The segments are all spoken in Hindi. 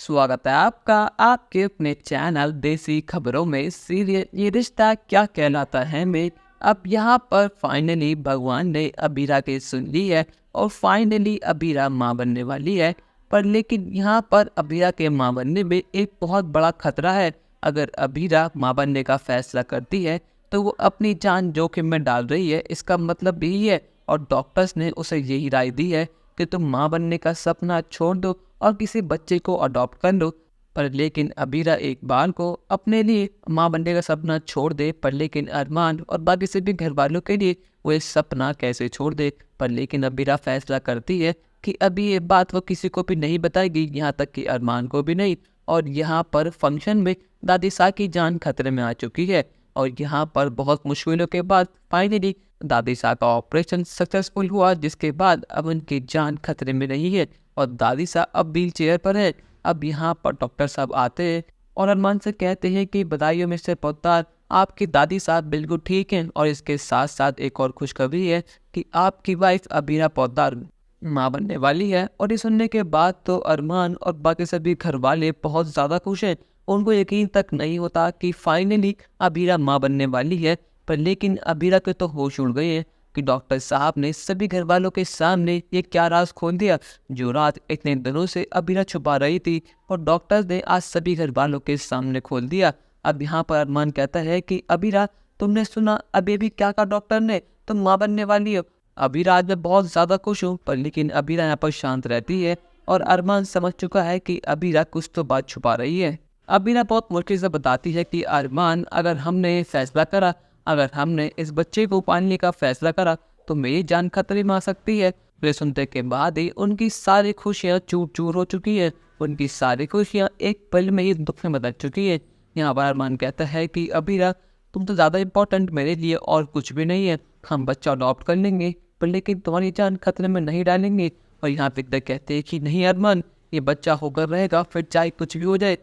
स्वागत है आपका आपके अपने चैनल देसी खबरों में। सीरियल ये रिश्ता क्या कहलाता है में अब यहाँ पर फाइनली भगवान ने अबीरा की सुन ली है और फाइनली अबीरा माँ बनने वाली है। पर लेकिन यहाँ पर अबीरा के माँ बनने में एक बहुत बड़ा खतरा है। अगर अबीरा माँ बनने का फैसला करती है तो वो अपनी जान जोखिम में डाल रही है। इसका मतलब यही है और डॉक्टर्स ने उसे यही राय दी है कि तुम माँ बनने का सपना छोड़ दो और किसी बच्चे को अडॉप्ट कर लो। पर लेकिन अबीरा एक बार को अपने लिए माँ बनने का सपना छोड़ दे, पर लेकिन अरमान और बाकी सभी घर वालों के लिए वो ये सपना कैसे छोड़ दे। पर लेकिन अबीरा फैसला करती है कि अभी ये बात वो किसी को भी नहीं बताएगी, यहाँ तक कि अरमान को भी नहीं। और यहाँ पर फंक्शन में दादी सा की जान खतरे में आ चुकी है और यहाँ पर बहुत मुश्किलों के बाद फाइनली दादी सा का ऑपरेशन सक्सेसफुल हुआ, जिसके बाद अब उनकी जान खतरे में नहीं है और दादी सा अब व्हील चेयर पर है। अब यहाँ पर डॉक्टर साहब आते हैं और अरमान से कहते हैं कि बधाई हो मिस्टर पोद्दार, आपकी दादी साहब बिल्कुल ठीक हैं। और इसके साथ साथ एक और खुशखबरी है कि आपकी वाइफ अबीरा पोद्दार माँ बनने वाली है। और ये सुनने के बाद तो अरमान और बाकी सभी घर वाले बहुत ज़्यादा खुश हैं। उनको यकीन तक नहीं होता कि फाइनली अबीरा माँ बनने वाली है। पर लेकिन अबीरा के तो होश उड़ गए हैं कि डॉक्टर साहब ने सभी घर वालों के सामने ये क्या राज खोल दिया जो रात इतने दिनों से अबीरा छुपा रही थी, और डॉक्टर ने आज सभी घर वालों के सामने खोल दिया। अब यहाँ पर अरमान कहता है कि अबीरा, तुमने सुना अभी भी क्या कहा डॉक्टर ने, तुम माँ बनने वाली हो। अबीरा आज मैं बहुत ज़्यादा खुश हूँ, पर लेकिन अबीरा यहाँ पर शांत रहती है और अरमान समझ चुका है कि अबीरा कुछ तो बात छुपा रही है। अबीरा बहुत मुश्किल से बताती है कि अरमान, अगर हमने फैसला करा, अगर हमने इस बच्चे को पालने का फैसला करा तो मेरी जान खतरे में आ सकती है। वे सुनते के बाद ही उनकी सारी खुशियाँ चूर चूर हो चुकी है। उनकी सारी खुशियाँ एक पल में ही दुख में बदल चुकी है। यहाँ पर अरमान कहता है कि अबीरा, तुम तो ज़्यादा इम्पोर्टेंट मेरे लिए और कुछ भी नहीं है। हम बच्चा अडॉप्ट कर लेंगे, पर लेकिन तुम्हारी जान खतरे में नहीं डालेंगे। और यहाँ पे कहते हैं कि नहीं अरमान, ये बच्चा होकर रहेगा, फिर चाहे कुछ भी हो जाए,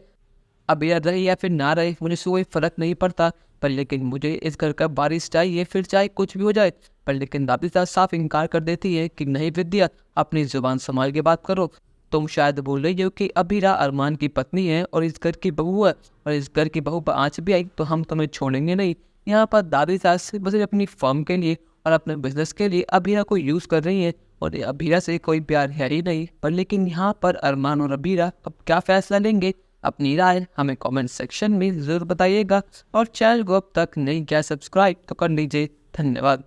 अबीरा रहे या फिर ना रहे मुझे कोई फर्क नहीं पड़ता। पर लेकिन मुझे इस घर का वारिस चाहिए, फिर चाहे कुछ भी हो जाए। पर लेकिन दादी साहब साफ इनकार कर देती है कि नहीं विद्या, अपनी जुबान संभाल के बात करो। तुम शायद भूल रही हो कि अबीरा अरमान की पत्नी है और इस घर की बहू है, और इस घर की बहू पर आँच भी आई तो हम तुम्हें छोड़ेंगे नहीं। यहाँ पर दादी साहब सिर्फ बस अपनी फर्म के लिए और अपने बिजनेस के लिए अबीरा को यूज़ कर रही है और अबीरा से कोई प्यार है ही नहीं। पर लेकिन यहाँ पर अरमान और अबीरा अब क्या फैसला लेंगे, अपनी राय हमें कमेंट सेक्शन में ज़रूर बताइएगा। और चैनल को अब तक नहीं किया सब्सक्राइब तो कर लीजिए। धन्यवाद।